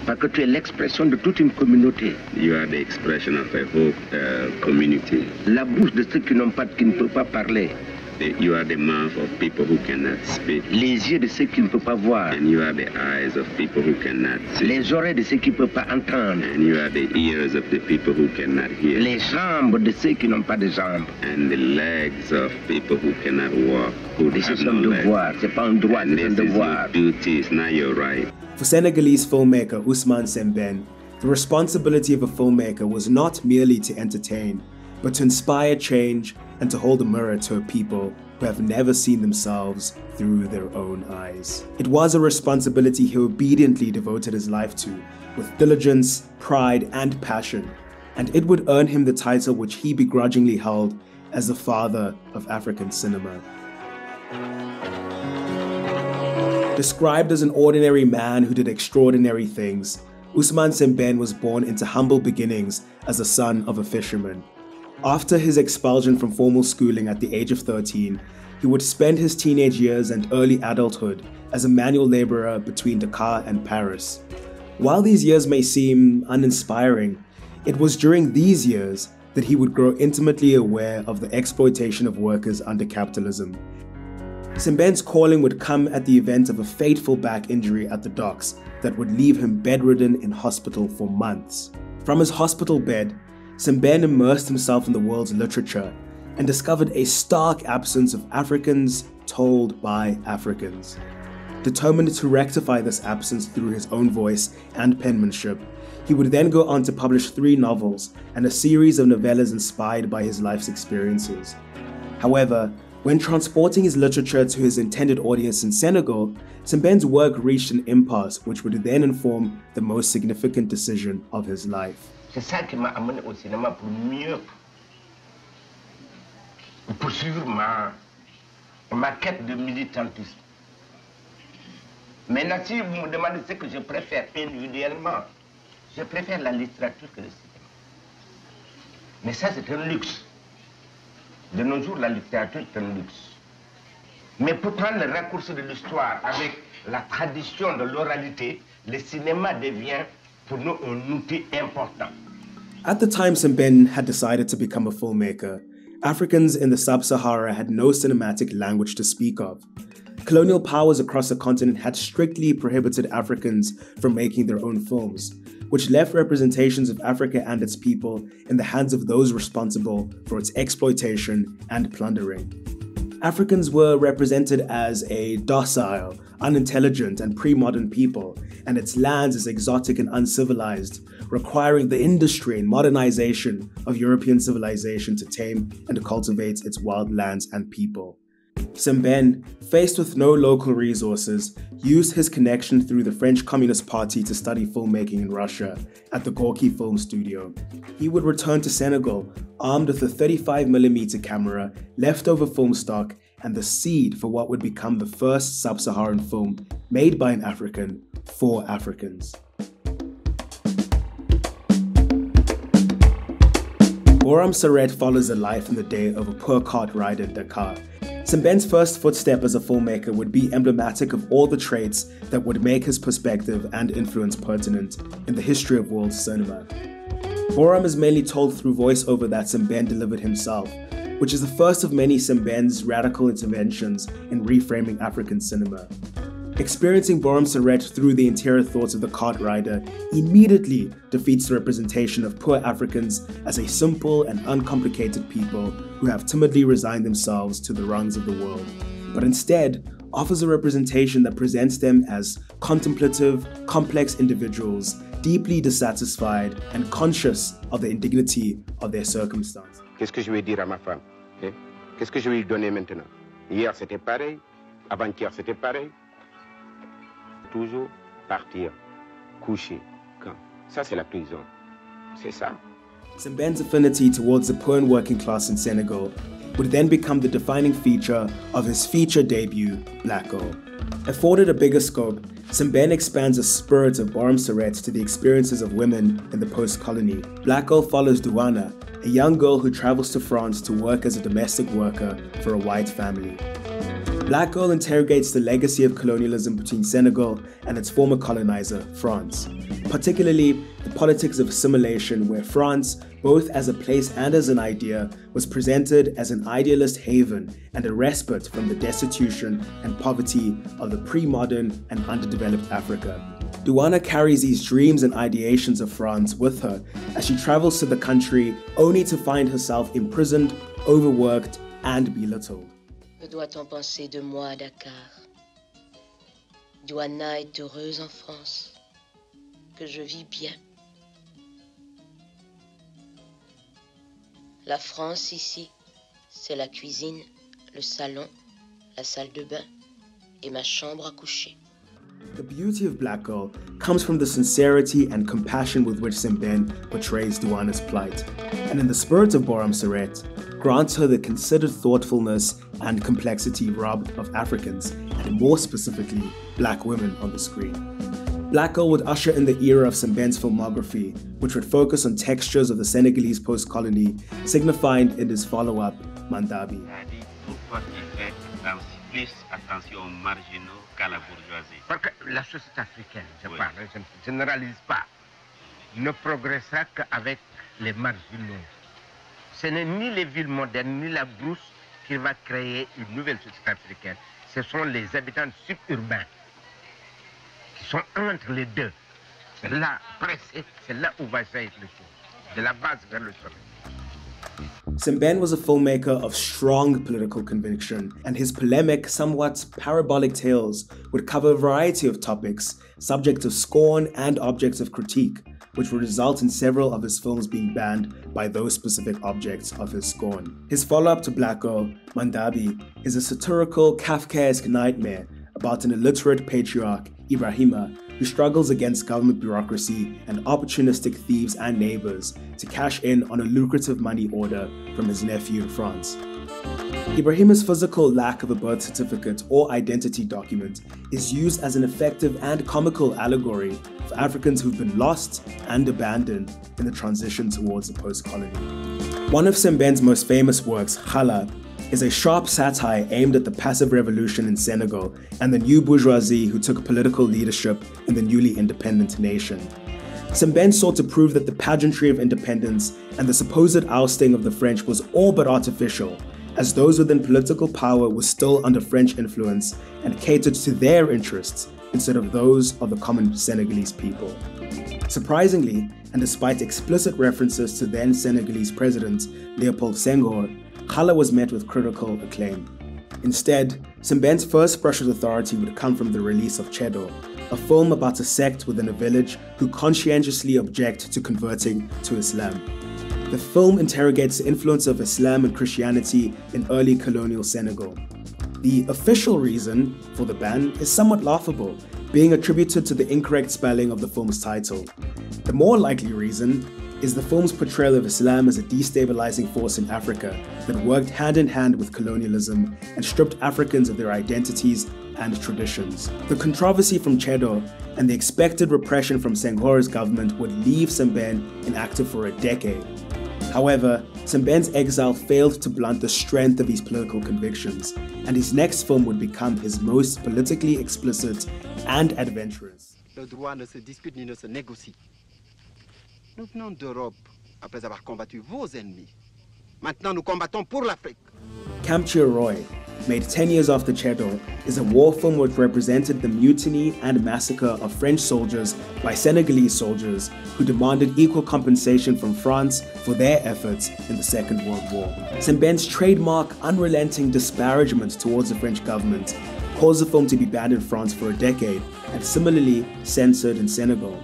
Parce que tu es l'expression de toute une communauté. You are the expression of a whole community. La bouche de ceux qui n'ont pas, qui ne peuvent pas parler. You are the mouth of people who cannot speak. Les yeux de ceux qui ne peuvent pas voir. And you are the eyes of people who cannot see. Les oreilles de ceux qui ne peuvent pas entendre. And you are the ears of the people who cannot hear. Les jambes de ceux qui n'ont pas de jambes. And the legs of people who cannot walk, who have no legs. Devoir. C'est pas un droit, c'est un devoir. Your duty, it's not your right. For Senegalese filmmaker Ousmane Sembene, the responsibility of a filmmaker was not merely to entertain, but to inspire change and to hold a mirror to a people who have never seen themselves through their own eyes. It was a responsibility he obediently devoted his life to, with diligence, pride, and passion, and it would earn him the title which he begrudgingly held as the father of African cinema. Described as an ordinary man who did extraordinary things, Ousmane Sembene was born into humble beginnings as the son of a fisherman. After his expulsion from formal schooling at the age of 13, he would spend his teenage years and early adulthood as a manual laborer between Dakar and Paris. While these years may seem uninspiring, it was during these years that he would grow intimately aware of the exploitation of workers under capitalism. Sembene's calling would come at the event of a fateful back injury at the docks that would leave him bedridden in hospital for months. From his hospital bed, Sembene immersed himself in the world's literature and discovered a stark absence of Africans told by Africans. Determined to rectify this absence through his own voice and penmanship, he would then go on to publish 3 novels and a series of novellas inspired by his life's experiences. However, when transporting his literature to his intended audience in Senegal, Sembene's work reached an impasse which would then inform the most significant decision of his life. C'est ça qui m'a amené au cinéma pour mieux poursuivre ma quête de militantisme. Maintenant, si vous me demandez ce que je préfère individuellement, je préfère la littérature que le cinéma. Mais ça, c'est un luxe. De nos jours, la littérature est un luxe. Mais pour prendre le raccourci de l'histoire avec la tradition de l'oralité, le cinéma devient pour nous un outil important. At the time Sembene had decided to become a filmmaker, Africans in the sub-Sahara had no cinematic language to speak of. Colonial powers across the continent had strictly prohibited Africans from making their own films, which left representations of Africa and its people in the hands of those responsible for its exploitation and plundering. Africans were represented as a docile, unintelligent, and pre-modern people, and its lands as exotic and uncivilized, requiring the industry and modernization of European civilization to tame and cultivate its wild lands and people. Sembene, faced with no local resources, used his connection through the French Communist Party to study filmmaking in Russia at the Gorky Film Studio. He would return to Senegal armed with a 35mm camera, leftover film stock, and the seed for what would become the first sub-Saharan film made by an African for Africans. Boram Saret follows the life and the day of a poor cart rider in Dakar. Sembene's first footstep as a filmmaker would be emblematic of all the traits that would make his perspective and influence pertinent in the history of world cinema. Boram is mainly told through voiceover that Sembene delivered himself, which is the first of many Sembene's radical interventions in reframing African cinema. Experiencing Boram Saret through the interior thoughts of the cart rider immediately defeats the representation of poor Africans as a simple and uncomplicated people who have timidly resigned themselves to the wrongs of the world, but instead offers a representation that presents them as contemplative, complex individuals, deeply dissatisfied and conscious of the indignity of their circumstance. Qu'est-ce que je vais dire à ma femme? Qu'est-ce que je vais lui donner maintenant? Hier c'était pareil, avant-hier c'était pareil. Toujours partir, coucher, quand? Ça c'est la prison, c'est ça. Sembene's affinity towards the poor and working class in Senegal would then become the defining feature of his feature debut, Black Girl. Afforded a bigger scope, Sembene expands the spirit of Boram Saret to the experiences of women in the post-colony. Black Girl follows Douana, a young girl who travels to France to work as a domestic worker for a white family. Black Girl interrogates the legacy of colonialism between Senegal and its former colonizer, France, particularly the politics of assimilation, where France, both as a place and as an idea, was presented as an idealist haven and a respite from the destitution and poverty of the pre-modern and underdeveloped Africa. Douana carries these dreams and ideations of France with her as she travels to the country only to find herself imprisoned, overworked, and belittled. Que doit-on penser de moi à Dakar? Douana est heureuse en France, que je vis bien. La France ici, c'est la cuisine, le salon, la salle de bain et ma chambre à coucher. The beauty of Black Girl comes from the sincerity and compassion with which Sembene portrays Douana's plight, and in the spirit of Boram Saret, grants her the considered thoughtfulness and complexity robbed of Africans, and more specifically, Black women on the screen. Black Girl would usher in the era of Sembene's filmography, which would focus on textures of the Senegalese post-colony, signified in his follow-up, Mandabi. Plus attention aux marginaux qu'à la bourgeoisie. Parce que la société africaine, je parle, je ne généralise pas, ne progressera qu'avec les marginaux. Ce n'est ni les villes modernes, ni la brousse qui va créer une nouvelle société africaine. Ce sont les habitants suburbains qui sont entre les deux. Là, pressé, c'est là où va jaillir le jour, de la base vers le sommet. Sembene was a filmmaker of strong political conviction, and his polemic, somewhat parabolic tales would cover a variety of topics, subjects of scorn and objects of critique, which would result in several of his films being banned by those specific objects of his scorn. His follow-up to Black Girl, Mandabi, is a satirical, Kafkaesque nightmare about an illiterate patriarch, Ibrahima, who struggles against government bureaucracy and opportunistic thieves and neighbors to cash in on a lucrative money order from his nephew in France. Ibrahima's physical lack of a birth certificate or identity document is used as an effective and comical allegory for Africans who've been lost and abandoned in the transition towards the post-colony. One of Sembene's most famous works, Khala, is a sharp satire aimed at the passive revolution in Senegal and the new bourgeoisie who took political leadership in the newly independent nation. Sembene sought to prove that the pageantry of independence and the supposed ousting of the French was all but artificial, as those within political power were still under French influence and catered to their interests instead of those of the common Senegalese people. Surprisingly, and despite explicit references to then Senegalese President Léopold Senghor, Khala was met with critical acclaim. Instead, Sembene's first brush with authority would come from the release of Chedo, a film about a sect within a village who conscientiously object to converting to Islam. The film interrogates the influence of Islam and Christianity in early colonial Senegal. The official reason for the ban is somewhat laughable, being attributed to the incorrect spelling of the film's title. The more likely reason is the film's portrayal of Islam as a destabilizing force in Africa that worked hand in hand with colonialism and stripped Africans of their identities and traditions. The controversy from Chedo and the expected repression from Senghor's government would leave Sembene inactive for a decade. However, Sembene's exile failed to blunt the strength of his political convictions, and his next film would become his most politically explicit and adventurous. Le droit ne se discute ni ne se négocie. Nous venons d'Europe après avoir combattu vos ennemis. Maintenant, nous combattons pour l'Afrique. Country and Tsogo, made 10 years after Chedo, is a war film which represented the mutiny and massacre of French soldiers by Senegalese soldiers who demanded equal compensation from France for their efforts in the Second World War. Sembene's trademark, unrelenting disparagement towards the French government caused the film to be banned in France for a decade and similarly censored in Senegal.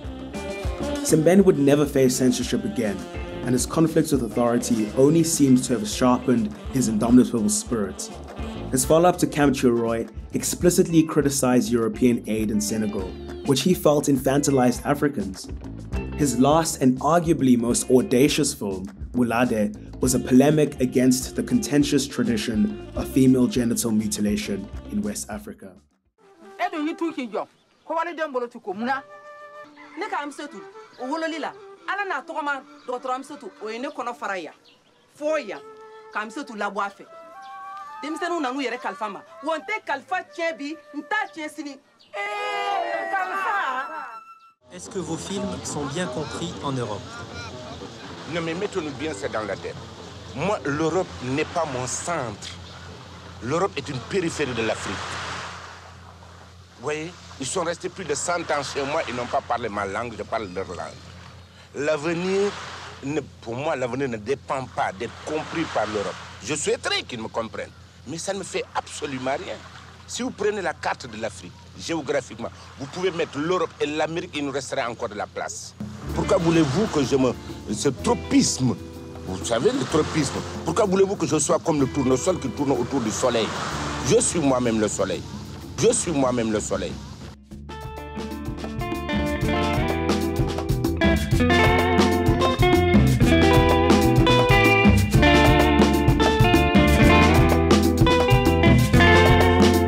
Sembene would never face censorship again, and his conflicts with authority only seems to have sharpened his indomitable spirit. His follow-up to Country and Tsogo explicitly criticized European aid in Senegal, which he felt infantilized Africans. His last and arguably most audacious film, Moulade, was a polemic against the contentious tradition of female genital mutilation in West Africa. Ala na togoma docteur Amsatou o ene kono faraya foya ka Amsatou labo afe Denmisɛnninw nanu yɛrɛ kalifa ma. Wa n tɛ kalifa tiɲɛ bi, n t'a tiɲɛ sini. Est-ce que vos films sont bien compris en Europe? Non, mais mettons-nous bien ça dans la tête. Moi, l'Europe n'est pas mon centre. L'Europe est une périphérie de l'Afrique. Vous voyez, ils sont restés plus de 100 ans chez moi, ils n'ont pas parlé ma langue, je parle leur langue. L'avenir, pour moi, l'avenir ne dépend pas d'être compris par l'Europe. Je souhaiterais qu'ils me comprennent, mais ça ne me fait absolument rien. Si vous prenez la carte de l'Afrique, géographiquement, vous pouvez mettre l'Europe et l'Amérique, il nous restera encore de la place. Pourquoi voulez-vous que ce tropisme, vous savez le tropisme, pourquoi voulez-vous que je sois comme le tournesol qui tourne autour du soleil? Je suis moi-même le soleil. Je suis moi-même le soleil.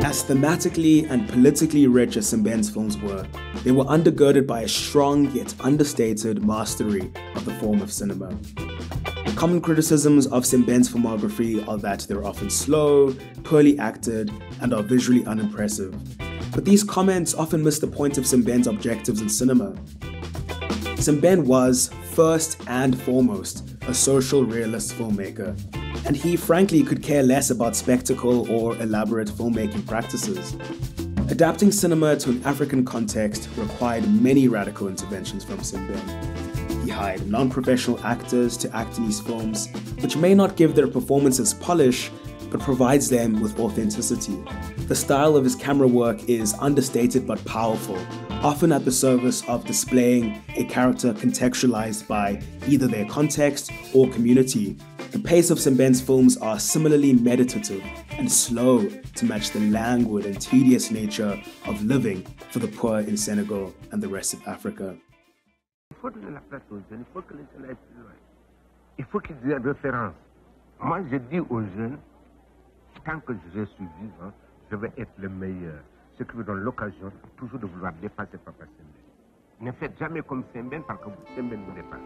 As thematically and politically rich as Sembene's films were, they were undergirded by a strong yet understated mastery of the form of cinema. Common criticisms of Sembene's filmography are that they're often slow, poorly acted, and are visually unimpressive. But these comments often miss the point of Sembene's objectives in cinema. Sembene was, first and foremost, a social realist filmmaker, and he frankly could care less about spectacle or elaborate filmmaking practices. Adapting cinema to an African context required many radical interventions from Sembene. He hired non-professional actors to act in his films, which may not give their performances polish, but provides them with authenticity. The style of his camera work is understated but powerful, often at the service of displaying a character contextualized by either their context or community. The pace of Sembene's films are similarly meditative and slow to match the languid and tedious nature of living for the poor in Senegal and the rest of Africa. Il faut donner la place aux jeunes, il faut que les jeunes aillent plus loin. Il faut qu'ils aient une référence. Moi, je dis aux jeunes, tant que je suis vivant, je vais être le meilleur. Ce qui vous donne l'occasion toujours de vouloir dépasser Papa Sembene. Ne faites jamais comme Sembene parce que Sembene vous dépasse.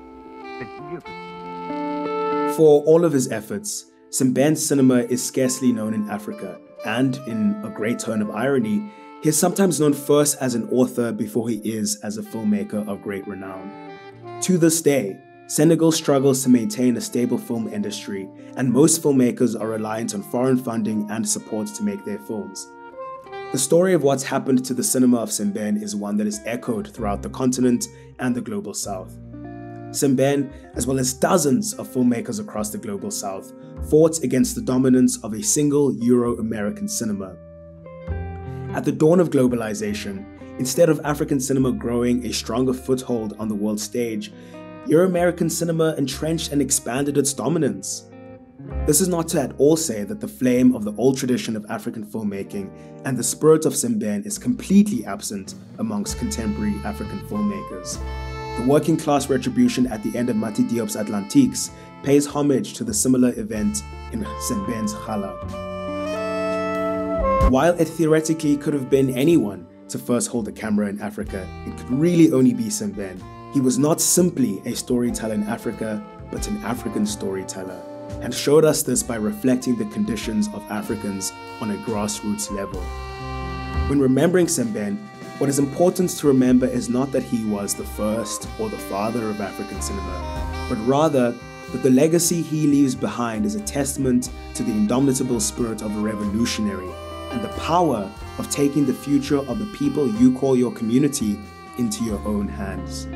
C'est mieux que ça. For all of his efforts, Sembene's cinema is scarcely known in Africa, and in a great turn of irony, he is sometimes known first as an author before he is as a filmmaker of great renown. To this day, Senegal struggles to maintain a stable film industry, and most filmmakers are reliant on foreign funding and support to make their films. The story of what's happened to the cinema of Sembene is one that is echoed throughout the continent and the global south. Sembene, as well as dozens of filmmakers across the global south, fought against the dominance of a single Euro-American cinema. At the dawn of globalization, instead of African cinema growing a stronger foothold on the world stage, Euro-American cinema entrenched and expanded its dominance. This is not to at all say that the flame of the old tradition of African filmmaking and the spirit of Sembene is completely absent amongst contemporary African filmmakers. The working class retribution at the end of Mati Diop's Atlantiques pays homage to the similar event in Sembene's Khala. While it theoretically could have been anyone to first hold a camera in Africa, it could really only be Sembene. He was not simply a storyteller in Africa, but an African storyteller, and showed us this by reflecting the conditions of Africans on a grassroots level. When remembering Sembene, what is important to remember is not that he was the first or the father of African cinema, but rather that the legacy he leaves behind is a testament to the indomitable spirit of a revolutionary and the power of taking the future of the people you call your community into your own hands.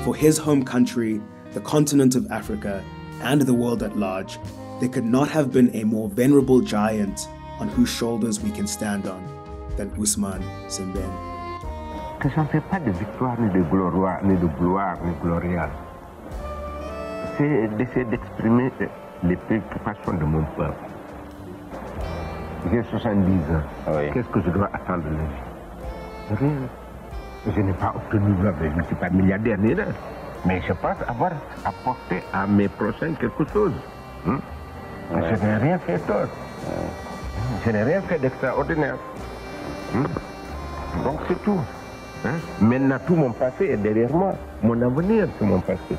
For his home country, the continent of Africa, and the world at large, there could not have been a more venerable giant on whose shoulders we can stand on than Ousmane Sembene. Que ça ne fait pas de victoire, ni de gloire, ni gloriale. C'est d'essayer d'exprimer les préoccupations de mon peuple. J'ai 70 ans. Oui. Qu'est-ce que je dois attendre de lui? Rien. Je n'ai pas obtenu, je ne suis pas milliardaire ni rien. Mais je pense avoir apporté à mes prochains quelque chose. Ouais. Je n'ai rien fait d'autre. Je n'ai rien fait d'extraordinaire. Donc c'est tout. Maintenant, tout mon passé est derrière moi. Mon avenir, c'est mon passé.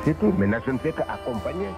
C'est tout. Maintenant, je ne fais qu'accompagner.